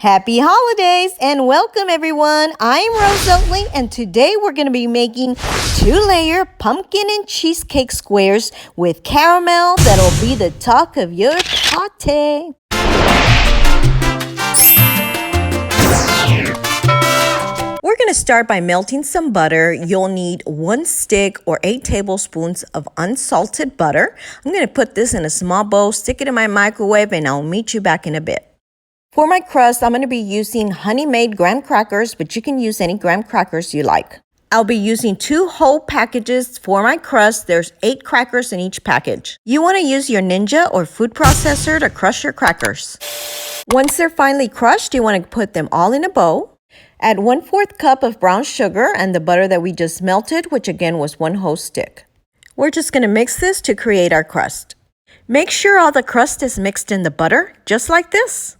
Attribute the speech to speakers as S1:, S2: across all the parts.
S1: Happy holidays and welcome everyone. I'm Rose Oatley and today we're going to be making 2-layer pumpkin and cheesecake squares with caramel that'll be the talk of your party. We're going to start by melting some butter. You'll need 1 stick or 8 tablespoons of unsalted butter. I'm going to put this in a small bowl, stick it in my microwave, and I'll meet you back in a bit. For my crust, I'm going to be using honey-made graham crackers, but you can use any graham crackers you like. I'll be using 2 whole packages for my crust. There's 8 crackers in each package. You want to use your Ninja or food processor to crush your crackers. Once they're finely crushed, you want to put them all in a bowl. Add 1/4 cup of brown sugar and the butter that we just melted, which again was 1 whole stick. We're just going to mix this to create our crust. Make sure all the crust is mixed in the butter, just like this.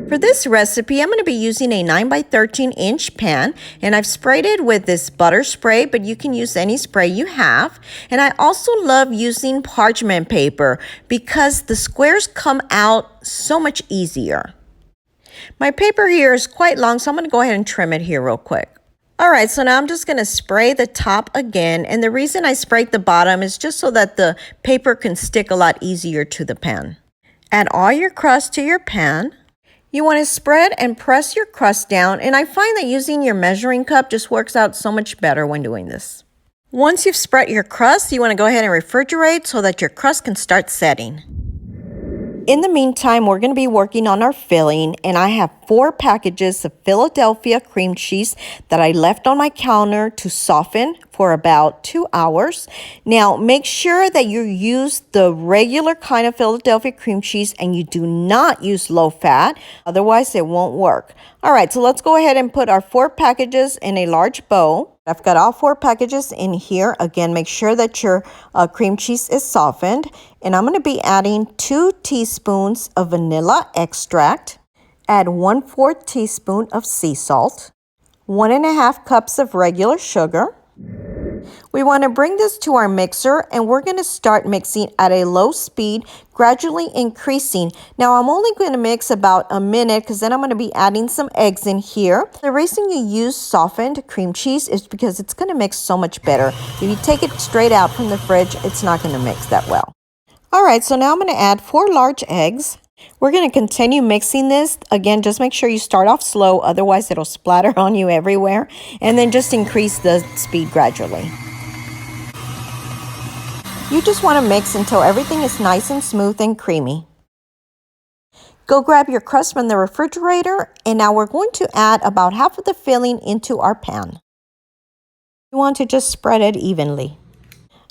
S1: For this recipe, I'm going to be using a 9 by 13 inch pan, and I've sprayed it with this butter spray, but you can use any spray you have. And I also love using parchment paper because the squares come out so much easier. My paper here is quite long, so I'm going to go ahead and trim it here real quick. Alright, so now I'm just going to spray the top again, and the reason I sprayed the bottom is just so that the paper can stick a lot easier to the pan. Add all your crust to your pan. You want to spread and press your crust down, and I find that using your measuring cup just works out so much better when doing this. Once you've spread your crust, you want to go ahead and refrigerate so that your crust can start setting. In the meantime, we're going to be working on our filling, and I have 4 packages of Philadelphia cream cheese that I left on my counter to soften for about 2 hours. Now, make sure that you use the regular kind of Philadelphia cream cheese and you do not use low fat, otherwise it won't work. All right, so let's go ahead and put our 4 packages in a large bowl. I've got all 4 packages in here. Again, make sure that your cream cheese is softened. And I'm going to be adding 2 teaspoons of vanilla extract. Add 1/4 teaspoon of sea salt. 1.5 cups of regular sugar. We want to bring this to our mixer, and we're going to start mixing at a low speed, gradually increasing. Now, I'm only going to mix about a minute because then I'm going to be adding some eggs in here. The reason you use softened cream cheese is because it's going to mix so much better. If you take it straight out from the fridge, it's not going to mix that well. All right, so now I'm going to add 4 large eggs. We're going to continue mixing this. Again, just make sure you start off slow, otherwise it'll splatter on you everywhere. And then just increase the speed gradually. You just want to mix until everything is nice and smooth and creamy. Go grab your crust from the refrigerator, and now we're going to add about half of the filling into our pan. You want to just spread it evenly.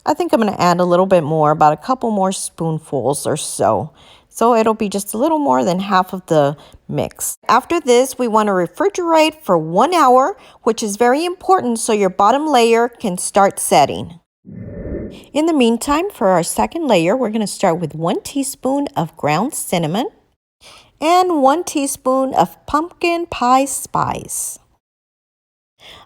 S1: I think I'm going to add a little bit more, about a couple more spoonfuls or so. So it'll be just a little more than half of the mix. After this, we want to refrigerate for 1 hour, which is very important so your bottom layer can start setting. In the meantime, for our second layer, we're going to start with 1 teaspoon of ground cinnamon and 1 teaspoon of pumpkin pie spice.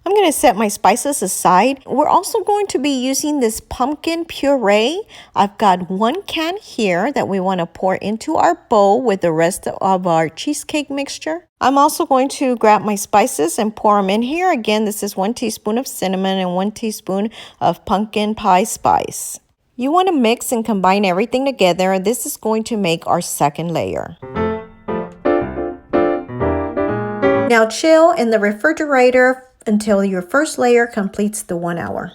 S1: I'm going to set my spices aside. We're also going to be using this pumpkin puree. I've got 1 can here that we want to pour into our bowl with the rest of our cheesecake mixture. I'm also going to grab my spices and pour them in here. Again, this is 1 teaspoon of cinnamon and 1 teaspoon of pumpkin pie spice. You want to mix and combine everything together. This is going to make our second layer. Now chill in the refrigerator until your first layer completes the 1 hour.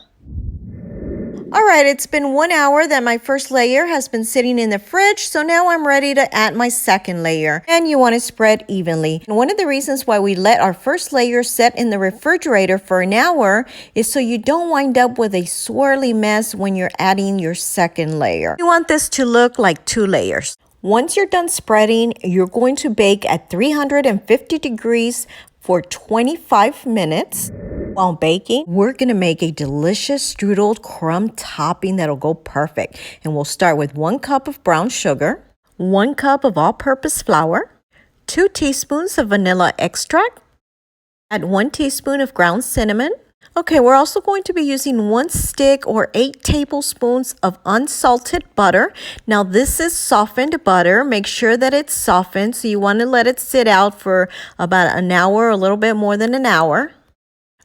S1: All right, it's been 1 hour that my first layer has been sitting in the fridge, so now I'm ready to add my second layer, and you want to spread evenly. And one of the reasons why we let our first layer set in the refrigerator for an hour is so you don't wind up with a swirly mess when you're adding your second layer. You want this to look like 2 layers. Once you're done spreading, you're going to bake at 350 degrees for 25 minutes. While baking, we're going to make a delicious strudel crumb topping that'll go perfect. And we'll start with 1 cup of brown sugar, 1 cup of all-purpose flour, 2 teaspoons of vanilla extract, add 1 teaspoon of ground cinnamon, Okay, we're also going to be using 1 stick or 8 tablespoons of unsalted butter. Now this is softened butter. Make sure that it's softened, so you want to let it sit out for about an hour, a little bit more than an hour.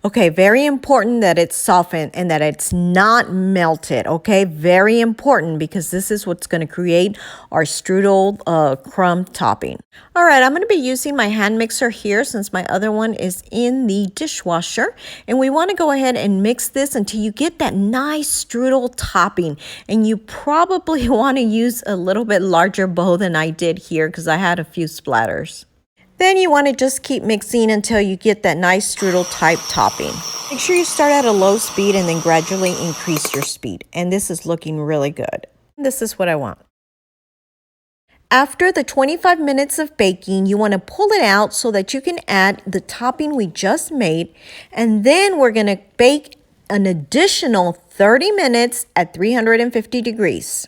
S1: Okay, very important that it's softened and that it's not melted, okay? Very important because this is what's going to create our strudel crumb topping. All right, I'm going to be using my hand mixer here since my other one is in the dishwasher. And we want to go ahead and mix this until you get that nice strudel topping. And you probably want to use a little bit larger bowl than I did here because I had a few splatters. Then you want to just keep mixing until you get that nice strudel type topping. Make sure you start at a low speed and then gradually increase your speed. And this is looking really good. This is what I want. After the 25 minutes of baking, you want to pull it out so that you can add the topping we just made. And then we're going to bake an additional 30 minutes at 350 degrees.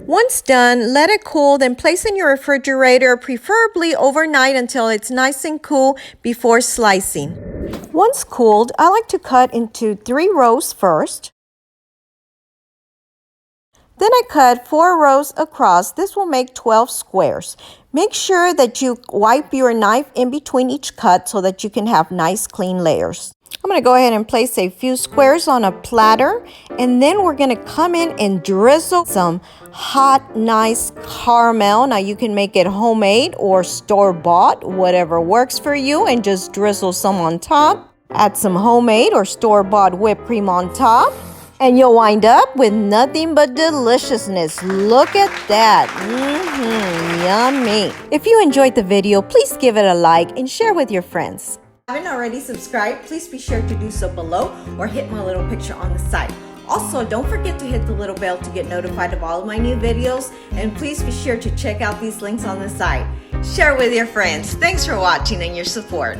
S1: Once done, let it cool, then place in your refrigerator, preferably overnight until it's nice and cool before slicing. Once cooled, I like to cut into 3 rows first. Then I cut 4 rows across. This will make 12 squares. Make sure that you wipe your knife in between each cut so that you can have nice clean layers. I'm going to go ahead and place a few squares on a platter, and then we're going to come in and drizzle some hot, nice caramel. Now you can make it homemade or store-bought, whatever works for you, and just drizzle some on top. Add some homemade or store-bought whipped cream on top, and you'll wind up with nothing but deliciousness. Look at that. Yummy. If you enjoyed the video, please give it a like and share with your friends. If you haven't already subscribed, please be sure to do so below or hit my little picture on the side. Also, don't forget to hit the little bell to get notified of all of my new videos, and please be sure to check out these links on the side. Share with your friends. Thanks for watching and your support.